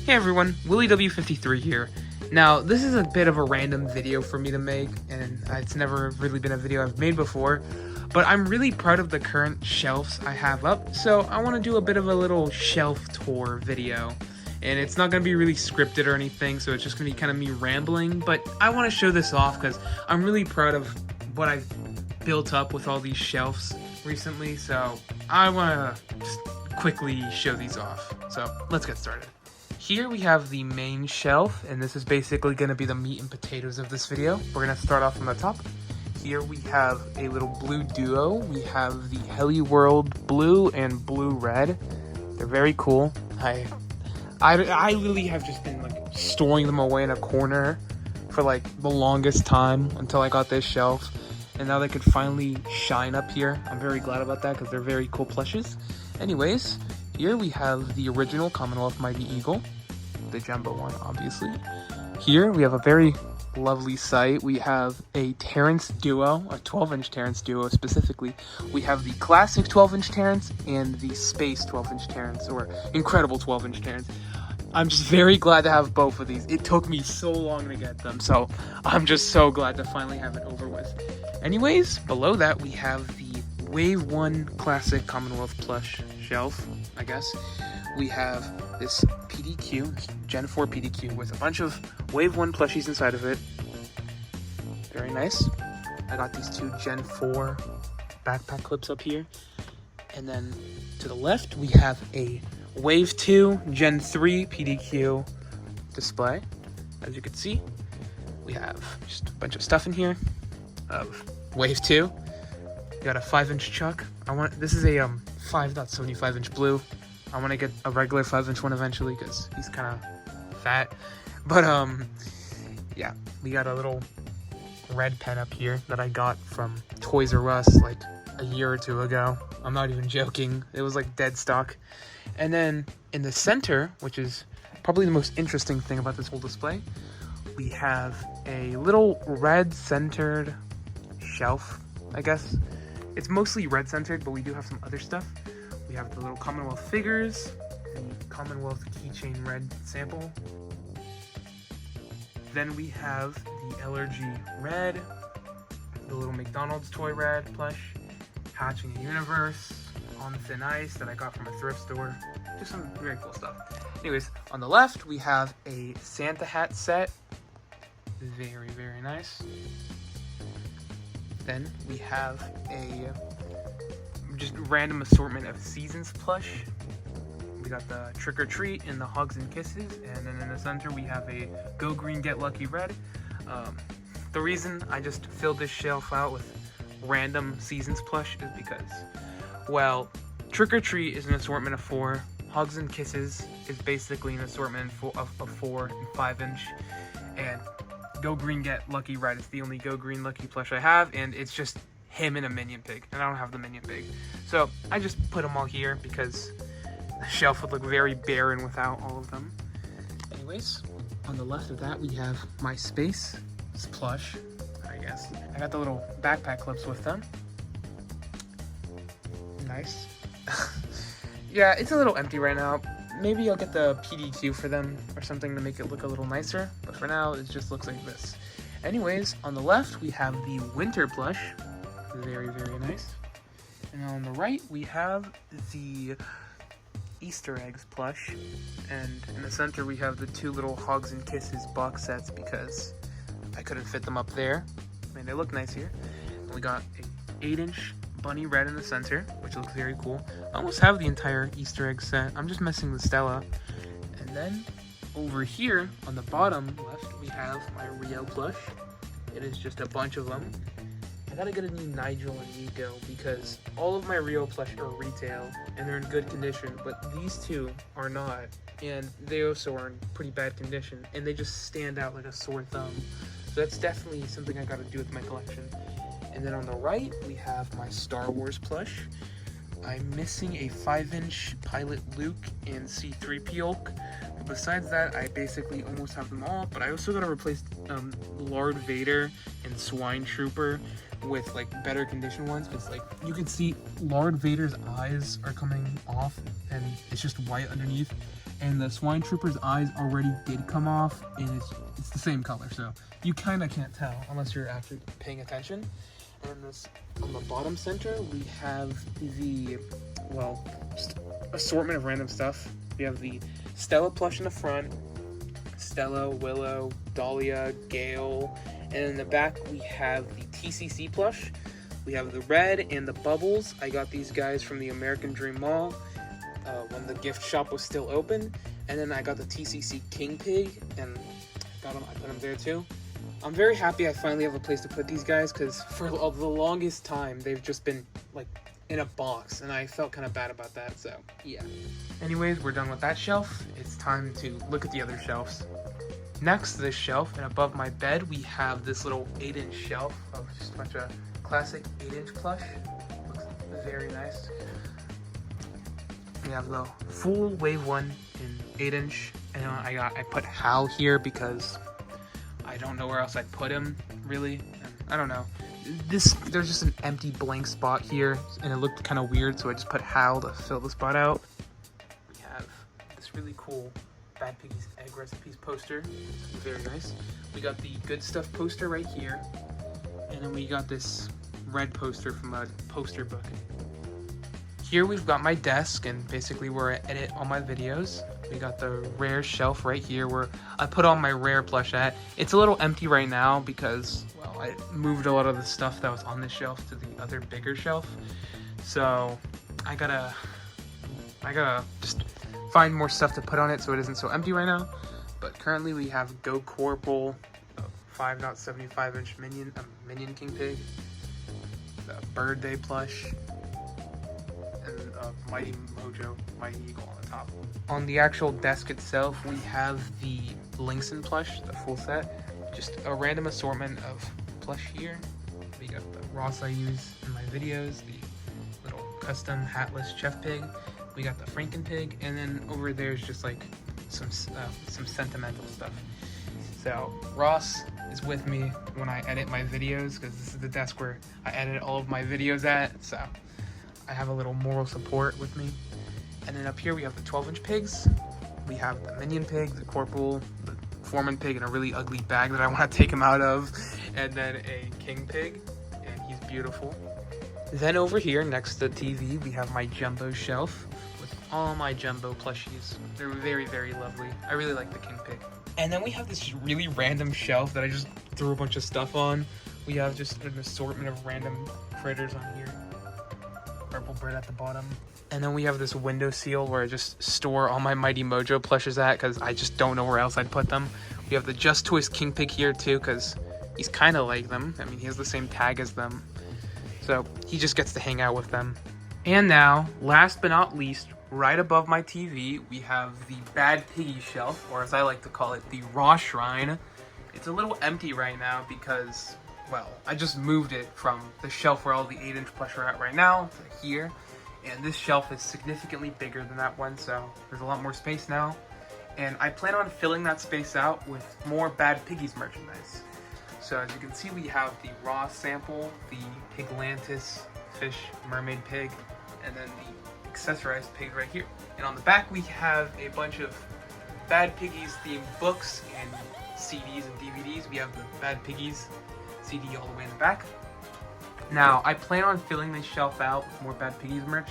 Hey everyone, Willie W53 here. Now, this is a bit of a random video for me to make, and it's never really been a video I've made before, but I'm really proud of the current shelves I have up, so I want to do a bit of a little shelf tour video. And it's not going to be really scripted or anything, so it's just going to be kind of me rambling, but I want to show this off because I'm really proud of what I've built up with all these shelves recently, so I want to just quickly show these off. So let's get started. Here we have the main shelf, and this is basically going to be the meat and potatoes of this video. We're going to start off from the top. Here we have a little blue duo. We have the Heli World blue and blue red. They're very cool. I really have just been like storing them away in a corner for like the longest time until I got this shelf, and now they could finally shine up here. I'm very glad about that because they're very cool plushes. Anyways, here we have the original Commonwealth Mighty Eagle, the jumbo one, obviously. Here we have a very lovely sight. We have a Terrence duo, a 12-inch Terrence duo specifically. We have the classic 12-inch Terrence and the space 12-inch Terrence, or incredible 12-inch Terrence. I'm just very glad to have both of these. It took me so long to get them, so I'm just so glad to finally have it over with. Anyways, below that we have the Wave 1 Classic Commonwealth Plush shelf, I guess. We have this PDQ, Gen 4 PDQ, with a bunch of Wave 1 plushies inside of it. Very nice. I got these two Gen 4 backpack clips up here. And then to the left, we have a Wave 2 Gen 3 PDQ display. As you can see, we have just a bunch of stuff in here of Wave 2. We got a 5-inch chuck. This is a 5.75-inch blue. I want to get a regular 5-inch one eventually because he's kind of fat. But yeah, we got a little red pen up here that I got from Toys R Us like a year or two ago. I'm not even joking. It was like dead stock. And then in the center, which is probably the most interesting thing about this whole display, we have a little red centered shelf, I guess. It's mostly red centered, but we do have some other stuff. We have the little Commonwealth figures, the Commonwealth keychain red sample. Then we have the LRG red, the little McDonald's toy red plush, Hatching a Universe, On Thin Ice that I got from a thrift store. Just some very cool stuff. Anyways, on the left we have a Santa hat set. Very, very nice. Then we have a just random assortment of Seasons plush. We got the Trick or Treat and the Hugs and Kisses, and then in the center we have a Go Green Get Lucky red. The reason I just filled this shelf out with random Seasons plush is because, well, Trick or Treat is an assortment of 4. Hugs and Kisses is basically an assortment of 4 and 5-inch, and Go Green Get Lucky red is the only Go Green Lucky plush I have, and it's just him and a Minion Pig, and I don't have the Minion Pig. So I just put them all here because the shelf would look very barren without all of them. Anyways, on the left of that we have my space plush, I guess. I got the little backpack clips with them. Nice. Yeah, it's a little empty right now. Maybe I'll get the PDQ for them or something to make it look a little nicer, but for now it just looks like this. Anyways, on the left we have the winter plush. Very, very nice. And on the right we have the Easter eggs plush, and in the center we have the 2 little Hugs and Kisses box sets because I couldn't fit them up there. I mean, they look nice here. And we got a 8-inch bunny red in the center, which looks very cool. I almost have the entire Easter egg set. I'm just missing the Stella. And then over here on the bottom left we have my Rio plush. It is just a bunch of them. I gotta get a new Nigel and Nico because all of my Rio plush are retail and they're in good condition, but these two are not, and they also are in pretty bad condition, and they just stand out like a sore thumb. So that's definitely something I gotta do with my collection. And then on the right we have my Star Wars plush. I'm missing a 5-inch Pilot Luke and C-3PO. But besides that, I basically almost have them all, but I also gotta replace Lord Vader and Swine Trooper with like better condition ones, because like you can see Lord Vader's eyes are coming off and it's just white underneath, and the swine trooper's eyes already did come off, and it's the same color, so you kind of can't tell unless you're actually paying attention. And this, on the bottom center, we have the, well, just assortment of random stuff. We have the Stella plush in the front, Stella, Willow, Dahlia, Gale, and in the back we have the TCC plush. We have the red and the bubbles. I got these guys from the American Dream Mall when the gift shop was still open. And then I got the TCC King Pig, and I put them there too. I'm very happy I finally have a place to put these guys, because for the longest time they've just been like in a box, and I felt kind of bad about that, so yeah. Anyways, we're done with that shelf. It's time to look at the other shelves. Next to this shelf and above my bed, we have this little 8-inch shelf of just a bunch of classic 8-inch plush. Looks very nice. We have the full Wave 1 in 8-inch, and I put Hal here because I don't know where else I'd put him, really. And I don't know. There's just an empty blank spot here, and it looked kind of weird, so I just put Hal to fill the spot out. We have this really cool Bad Piggies egg recipes poster. It's very nice. We got the Good Stuff poster right here, and then we got this red poster from a poster book. Here we've got my desk, and basically where I edit all my videos. We got the rare shelf right here where I put all my rare plush at. It's a little empty right now because, well, I moved a lot of the stuff that was on this shelf to the other bigger shelf. So I gotta just find more stuff to put on it so it isn't so empty right now. But currently we have Go Corporal, a 5.75-inch minion King Pig, the Bird Day plush, and a Mighty Mojo, Mighty Eagle on the top. On the actual desk itself, we have the Lynxen plush, the full set. Just a random assortment of plush here. We got the Ross I use in my videos, the little custom hatless Chef Pig. We got the Franken Pig, and then over there's just like some sentimental stuff. So Ross is with me when I edit my videos, because this is the desk where I edit all of my videos at, so I have a little moral support with me. And then up here we have the 12-inch pigs. We have the Minion Pig, the Corporal, the Foreman Pig in a really ugly bag that I want to take him out of, and then a King Pig, and he's beautiful. Then over here next to the TV we have my jumbo shelf with all my jumbo plushies. They're very, very lovely. I really like the King Pig. And then we have this really random shelf that I just threw a bunch of stuff on. We have just an assortment of random critters on here. Purple bird at the bottom. And then we have this window seal where I just store all my Mighty Mojo plushes at, because I just don't know where else I'd put them. We have the Just Toys King Pig here too, because he's kind of like them. I mean, he has the same tag as them. So he just gets to hang out with them. And now, last but not least, right above my TV, we have the Bad Piggy shelf, or as I like to call it, the Raw Shrine. It's a little empty right now because, well, I just moved it from the shelf where all the 8-inch plush are at right now to here. And this shelf is significantly bigger than that one, so there's a lot more space now. And I plan on filling that space out with more Bad Piggies merchandise. So as you can see, we have the Raw sample, the Piglantis fish mermaid pig, and then the accessorized pig right here. And on the back we have a bunch of Bad Piggies themed books and CDs and DVDs. We have the Bad Piggies CD all the way in the back. Now, I plan on filling this shelf out with more Bad Piggies merch.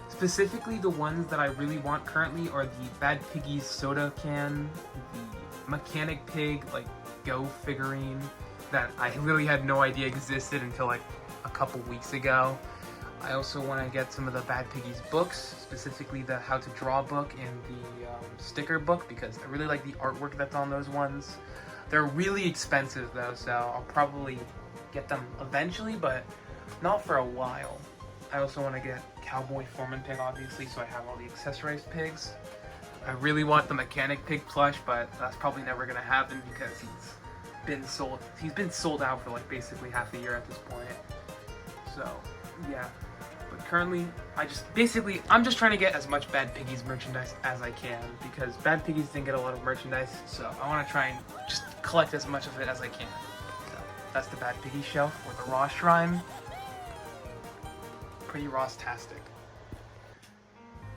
Specifically, the ones that I really want currently are the Bad Piggies soda can, the Mechanic Pig, like, Go figurine that I literally had no idea existed until, like, a couple weeks ago. I also want to get some of the Bad Piggies books, specifically the How to Draw book and the sticker book, because I really like the artwork that's on those ones. They're really expensive, though, so I'll probably get them eventually, but not for a while. I also want to get Cowboy Foreman Pig, obviously, so I have all the accessorized pigs. I really want the Mechanic Pig plush, but that's probably never going to happen because he's been sold out for like basically half a year at this point. So, yeah. But currently, I'm just trying to get as much Bad Piggies merchandise as I can, because Bad Piggies didn't get a lot of merchandise, so I want to try and just collect as much of it as I can. So, that's the Bad Piggy shelf, or the Raw Shrine. Pretty Ross-tastic.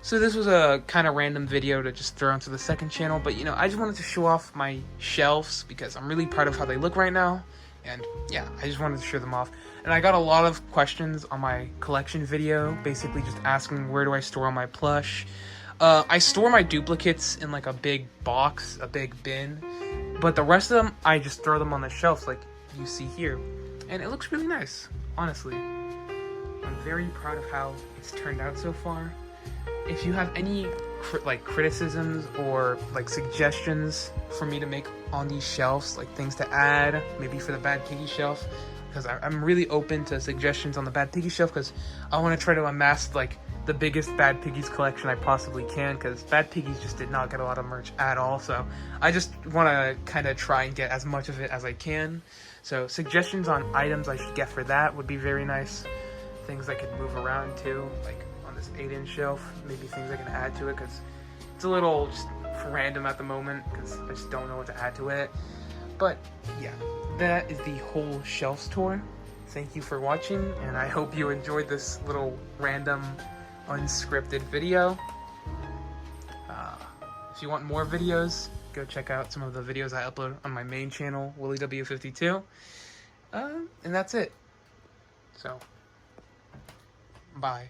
So this was a kind of random video to just throw into the second channel, but you know, I just wanted to show off my shelves because I'm really proud of how they look right now. And yeah, I just wanted to show them off. And I got a lot of questions on my collection video, basically just asking where do I store all my plush. I store my duplicates in like a big box, a big bin, but the rest of them, I just throw them on the shelves like you see here. And it looks really nice, honestly. I'm very proud of how it's turned out so far. If you have any criticisms or like suggestions for me to make on these shelves, like things to add, maybe for the Bad Piggy shelf, because I'm really open to suggestions on the Bad Piggy shelf, because I want to try to amass like the biggest Bad Piggies collection I possibly can, because Bad Piggies just did not get a lot of merch at all, so I just want to kind of try and get as much of it as I can. So suggestions on items I should get for that would be very nice. Things I could move around too, like on this 8-inch shelf, maybe things I can add to it, because it's a little just random at the moment, because I just don't know what to add to it. But yeah, that is the whole shelves tour. Thank you for watching, and I hope you enjoyed this little random unscripted video. If you want more videos, go check out some of the videos I upload on my main channel, WillieW52. And that's it. So bye.